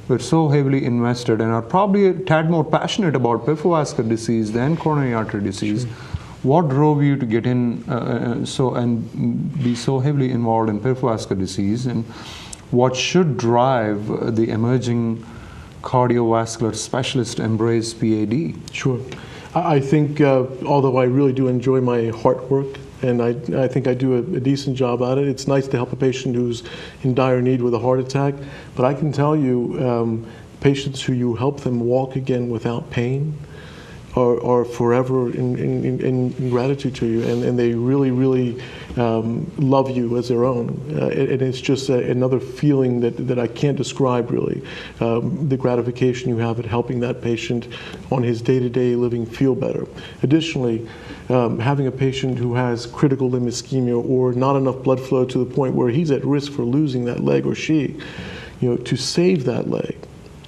we're so heavily invested and are probably a tad more passionate about peripheral vascular disease than coronary artery disease. Sure. What drove you to get in and be so heavily involved in peripheral vascular disease, and what should drive the emerging cardiovascular specialist embrace PAD? Sure. I think, although I really do enjoy my heart work, and I think I do a decent job at it, it's nice to help a patient who's in dire need with a heart attack. But I can tell you, patients who you help them walk again without pain are forever in gratitude to you, and they really, really love you as their own. And it's just another feeling that I can't describe, really, the gratification you have at helping that patient on his day-to-day living feel better. Additionally, having a patient who has critical limb ischemia or not enough blood flow to the point where he's at risk for losing that leg, or she, to save that leg,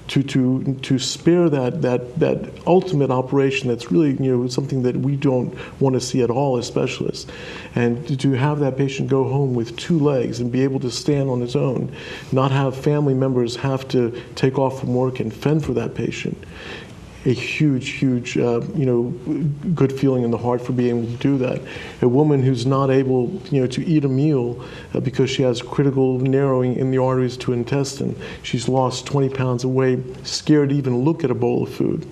to spare that ultimate operation that's really something that we don't want to see at all as specialists, and to have that patient go home with 2 legs and be able to stand on his own, not have family members have to take off from work and fend for that patient. A huge, good feeling in the heart for being able to do that. A woman who's not able, to eat a meal because she has critical narrowing in the arteries to intestine. She's lost 20 pounds of weight, scared to even look at a bowl of food.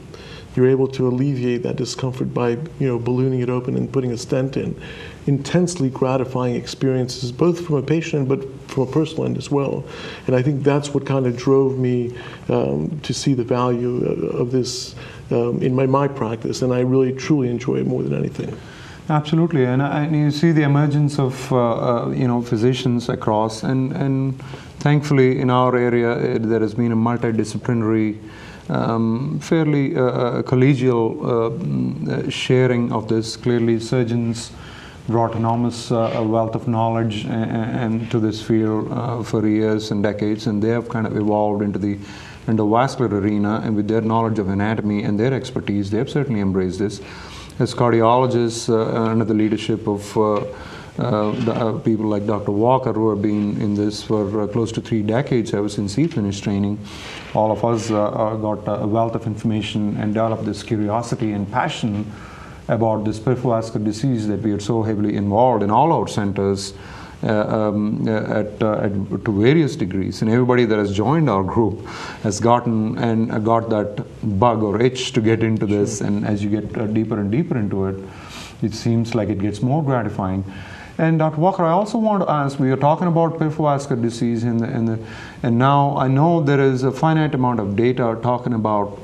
You're able to alleviate that discomfort by, ballooning it open and putting a stent in. Intensely gratifying experiences, both from a patient but from a personal end as well. And I think that's what kind of drove me to see the value of this in my practice, and I really truly enjoy it more than anything. Absolutely, and you see the emergence of physicians across, and thankfully in our area there has been a multidisciplinary, fairly collegial sharing of this. Clearly, surgeons brought enormous wealth of knowledge and to this field for years and decades, and they have kind of evolved into the endovascular arena, and with their knowledge of anatomy and their expertise, they have certainly embraced this. As cardiologists, under the leadership of people like Dr. Walker, who have been in this for close to 3 decades ever since he finished training, all of us got a wealth of information and developed this curiosity and passion about this peripheral vascular disease that we are so heavily involved in all our centers to various degrees. And everybody that has joined our group has got that bug or itch to get into this. And as you get deeper and deeper into it, it seems like it gets more gratifying. And Dr. Walker, I also want to ask, we are talking about peripheral vascular disease, and now I know there is a finite amount of data talking about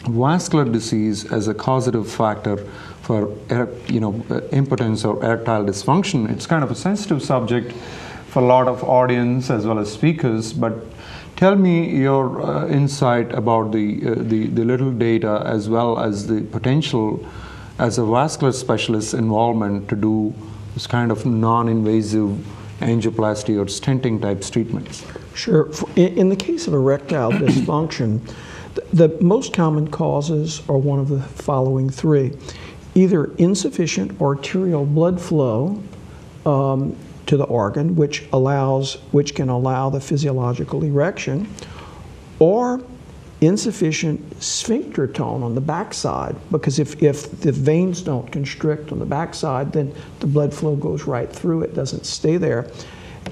vascular disease as a causative factor for impotence or erectile dysfunction. It's kind of a sensitive subject for a lot of audience as well as speakers, but tell me your insight about the little data as well as the potential as a vascular specialist involvement to do this kind of non-invasive angioplasty or stenting type treatments. Sure. In the case of erectile dysfunction, the most common causes are one of the following 3. Either insufficient arterial blood flow to the organ, which can allow the physiological erection, or insufficient sphincter tone on the backside, because if the veins don't constrict on the backside, then the blood flow goes right through, it doesn't stay there.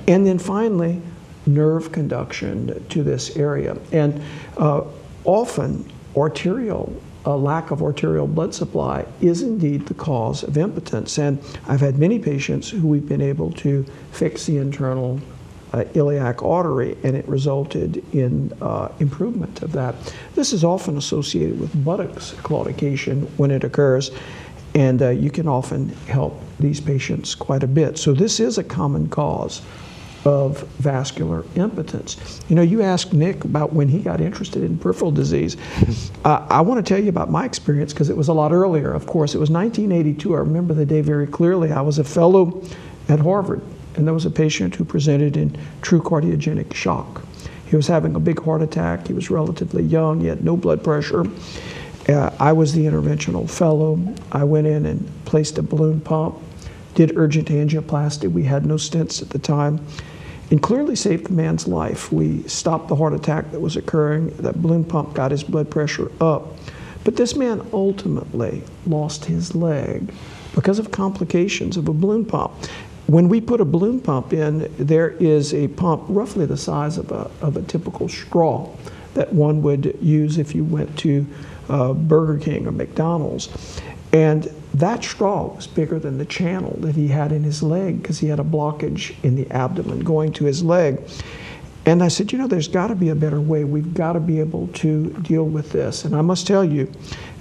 And then finally, nerve conduction to this area. And often lack of arterial blood supply is indeed the cause of impotence. And I've had many patients who we've been able to fix the internal iliac artery, and it resulted in improvement of that. This is often associated with buttocks claudication when it occurs, and you can often help these patients quite a bit. So this is a common cause of vascular impotence. You asked Nick about when he got interested in peripheral disease. I want to tell you about my experience because it was a lot earlier. Of course, it was 1982. I remember the day very clearly. I was a fellow at Harvard, and there was a patient who presented in true cardiogenic shock. He was having a big heart attack. He was relatively young. He had no blood pressure. I was the interventional fellow. I went in and placed a balloon pump, did urgent angioplasty. We had no stents at the time. and clearly saved the man's life. We stopped the heart attack that was occurring. That balloon pump got his blood pressure up. But this man ultimately lost his leg because of complications of a balloon pump. When we put a balloon pump in, there is a pump roughly the size of a typical straw that one would use if you went to Burger King or McDonald's. And that straw was bigger than the channel that he had in his leg because he had a blockage in the abdomen going to his leg. And I said, you know, there's got to be a better way. We've got to be able to deal with this. And I must tell you,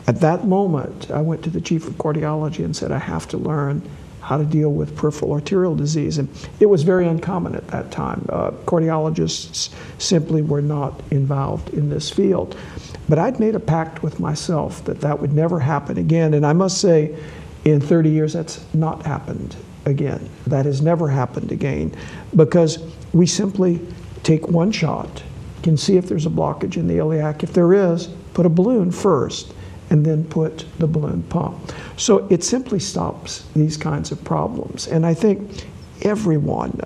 at that moment, I went to the chief of cardiology and said, I have to learn how to deal with peripheral arterial disease. And it was very uncommon at that time. Cardiologists simply were not involved in this field. But I'd made a pact with myself that that would never happen again. And I must say, in 30 years, that's not happened again. That has never happened again, because we simply take one shot, can see if there's a blockage in the iliac. If there is, put a balloon first, and then put the balloon pump. So it simply stops these kinds of problems. And I think everyone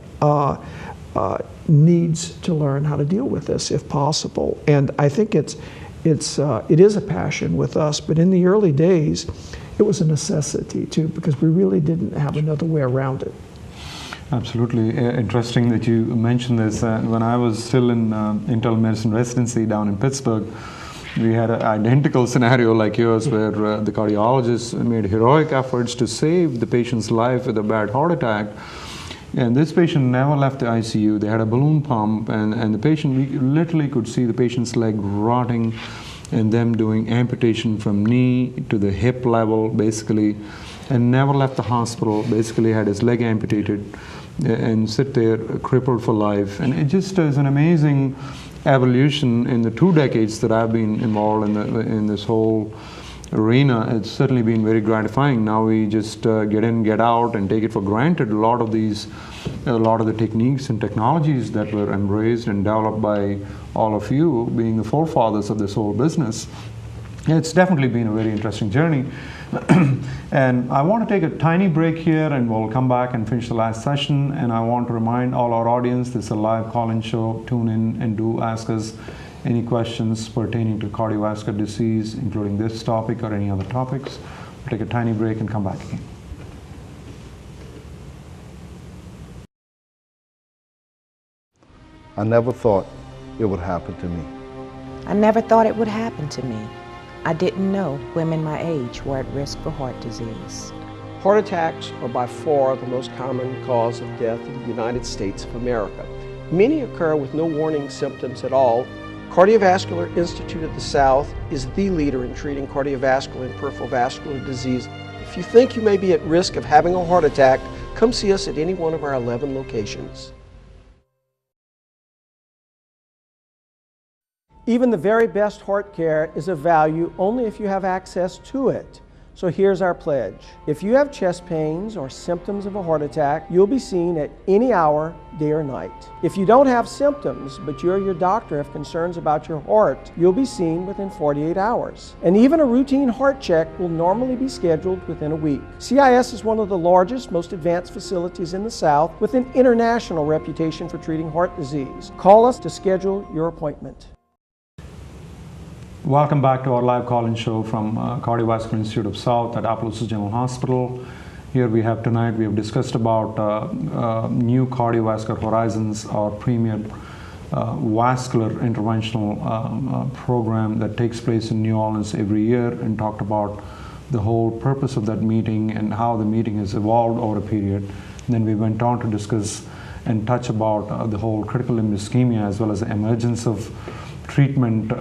needs to learn how to deal with this if possible. And I think it is a passion with us, but in the early days, it was a necessity too, because we really didn't have another way around it. Absolutely. Interesting that you mentioned this. When I was still in internal medicine residency down in Pittsburgh, we had an identical scenario like yours, where the cardiologists made heroic efforts to save the patient's life with a bad heart attack. And this patient never left the ICU. They had a balloon pump, and the patient, we literally could see the patient's leg rotting, and them doing amputation from knee to the hip level, basically, and never left the hospital, basically had his leg amputated and sit there crippled for life. And it just is an amazing evolution in the 2 decades that I've been involved in this whole arena. It's certainly been very gratifying. Now we just get in, get out, and take it for granted. A lot of the techniques and technologies that were embraced and developed by all of you, being the forefathers of this whole business. It's definitely been a very interesting journey. And I want to take a tiny break here, and we'll come back and finish the last session. And I want to remind all our audience, this is a live call-in show. Tune in and do ask us any questions pertaining to cardiovascular disease, including this topic or any other topics. We'll take a tiny break and come back again. I never thought it would happen to me. I never thought it would happen to me. I didn't know women my age were at risk for heart disease. Heart attacks are by far the most common cause of death in the United States of America. Many occur with no warning symptoms at all. Cardiovascular Institute of the South is the leader in treating cardiovascular and peripheral vascular disease. If you think you may be at risk of having a heart attack, come see us at any one of our 11 locations. Even the very best heart care is of value only if you have access to it. So here's our pledge. If you have chest pains or symptoms of a heart attack, you'll be seen at any hour, day or night. If you don't have symptoms, but you or your doctor have concerns about your heart, you'll be seen within 48 hours. And even a routine heart check will normally be scheduled within a week. CIS is one of the largest, most advanced facilities in the South with an international reputation for treating heart disease. Call us to schedule your appointment. Welcome back to our live call-in show from Cardiovascular Institute of South at Appaloosas General Hospital. Here we have discussed about new Cardiovascular Horizons, our premier vascular interventional program that takes place in New Orleans every year, and talked about the whole purpose of that meeting and how the meeting has evolved over a period. And then we went on to discuss and touch about the whole critical limb ischemia, as well as the emergence of treatment,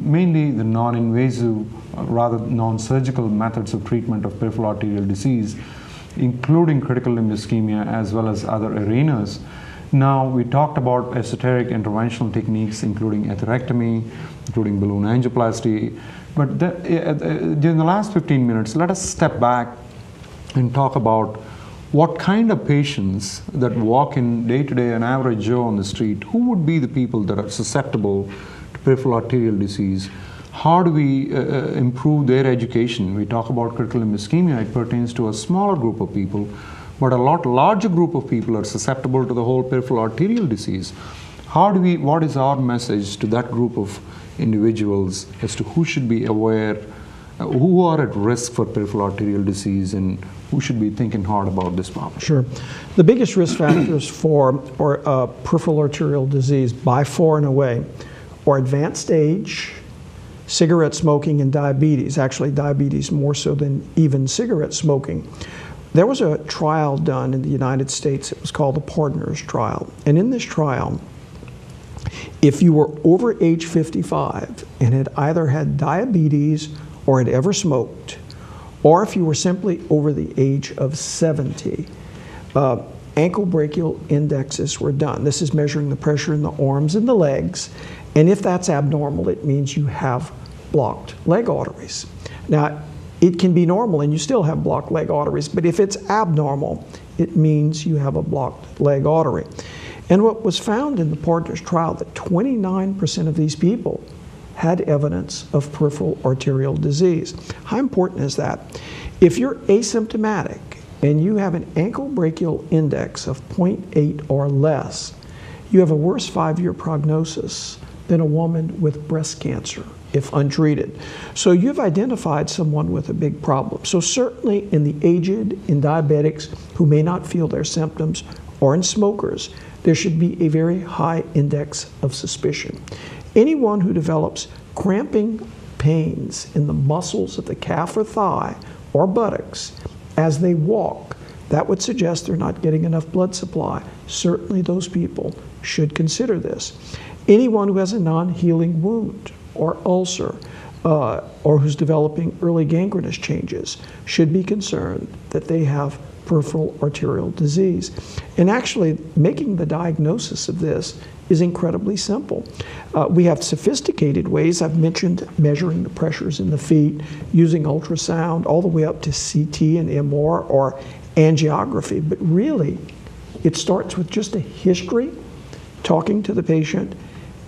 mainly the non-invasive, rather non-surgical methods of treatment of peripheral arterial disease, including critical limb ischemia as well as other arenas. Now, we talked about esoteric interventional techniques, including atherectomy, including balloon angioplasty. But during the last 15 minutes, let us step back and talk about what kind of patients that walk in day-to-day, an average Joe on the street, who would be the people that are susceptible to peripheral arterial disease? How do we improve their education? We talk about critical limb ischemia. It pertains to a smaller group of people, but a lot larger group of people are susceptible to the whole peripheral arterial disease. What is our message to that group of individuals as to who should be aware, who are at risk for peripheral arterial disease, and who should be thinking hard about this problem? Sure. The biggest risk factors for peripheral arterial disease by far and away are advanced age, cigarette smoking, and diabetes. Actually, diabetes more so than even cigarette smoking. There was a trial done in the United States. It was called the Partners Trial. And in this trial, if you were over age 55 and had either had diabetes or had ever smoked, or if you were simply over the age of 70, ankle brachial indexes were done. This is measuring the pressure in the arms and the legs. And if that's abnormal, it means you have blocked leg arteries. Now, it can be normal and you still have blocked leg arteries, but if it's abnormal, it means you have a blocked leg artery. And what was found in the Partners trial, that 29% of these people had evidence of peripheral arterial disease. How important is that? If you're asymptomatic and you have an ankle brachial index of 0.8 or less, you have a worse 5-year prognosis than a woman with breast cancer if untreated. So you've identified someone with a big problem. So certainly in the aged, in diabetics who may not feel their symptoms, or in smokers, there should be a very high index of suspicion. Anyone who develops cramping pains in the muscles of the calf or thigh or buttocks as they walk, that would suggest they're not getting enough blood supply. Certainly those people should consider this. Anyone who has a non-healing wound or ulcer or who's developing early gangrenous changes should be concerned that they have peripheral arterial disease. And actually, making the diagnosis of this is incredibly simple. We have sophisticated ways. I've mentioned measuring the pressures in the feet, using ultrasound, all the way up to CT and MR or angiography. But really, it starts with just a history, talking to the patient,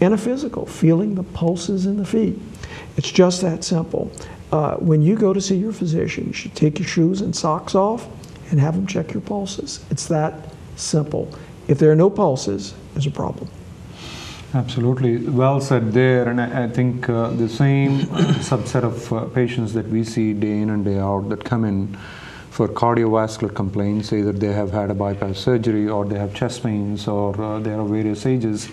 and a physical, feeling the pulses in the feet. It's just that simple. When you go to see your physician, you should take your shoes and socks off and have them check your pulses. It's that simple. If there are no pulses, there's a problem. Absolutely. Well said there. And I think the same subset of patients that we see day in and day out that come in for cardiovascular complaints, either they have had a bypass surgery or they have chest pains or they are of various ages,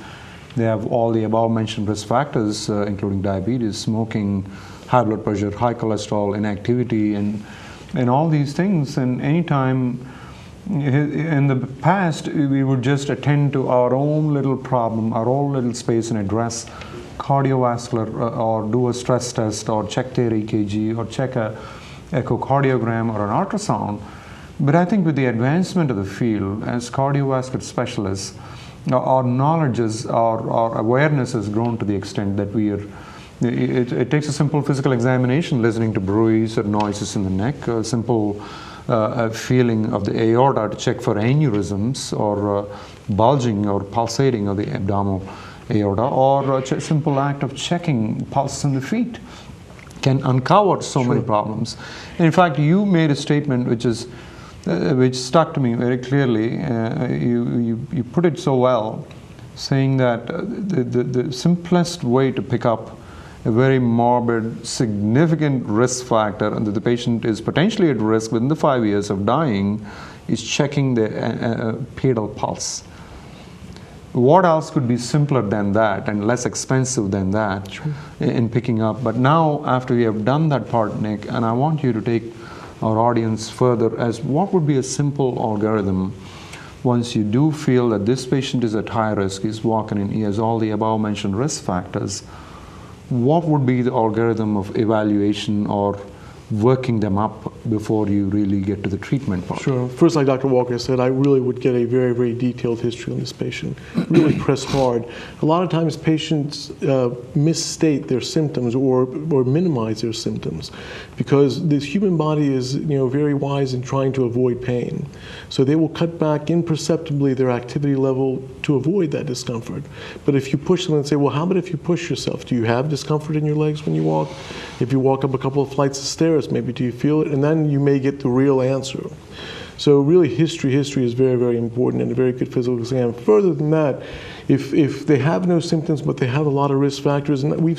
they have all the above mentioned risk factors, including diabetes, smoking, high blood pressure, high cholesterol, inactivity, and all these things. And anytime in the past, we would just attend to our own little problem, our own little space, and address cardiovascular or do a stress test or check their EKG or check a echocardiogram or an ultrasound. But I think with the advancement of the field, as cardiovascular specialists, our knowledge is, our awareness has grown to the extent that we are, it takes a simple physical examination, listening to bruise or noises in the neck, a simple feeling of the aorta to check for aneurysms or bulging or pulsating of the abdominal aorta, or a simple act of checking pulses in the feet can uncover so many problems. And in fact, you made a statement which stuck to me very clearly. You put it so well, saying that the simplest way to pick up a very morbid, significant risk factor, and that the patient is potentially at risk within the 5 years of dying, is checking the pedal pulse. What else could be simpler than that and less expensive than that in picking up? But now, after we have done that part, Nick, and I want you to take our audience further as what would be a simple algorithm once you do feel that this patient is at high risk, he's walking in, he has all the above mentioned risk factors. What would be the algorithm of evaluation or working them up before you really get to the treatment part? Sure. First, like Dr. Walker said, I really would get a very, very detailed history on this patient. Really press hard. A lot of times patients misstate their symptoms or minimize their symptoms because this human body is very wise in trying to avoid pain. So they will cut back imperceptibly their activity level to avoid that discomfort. But if you push them and say, well, how about if you push yourself? Do you have discomfort in your legs when you walk? If you walk up a couple of flights of stairs, maybe do you feel it? And then you may get the real answer. So really history is very, very important, and a very good physical exam. Further than that, if they have no symptoms but they have a lot of risk factors, and we've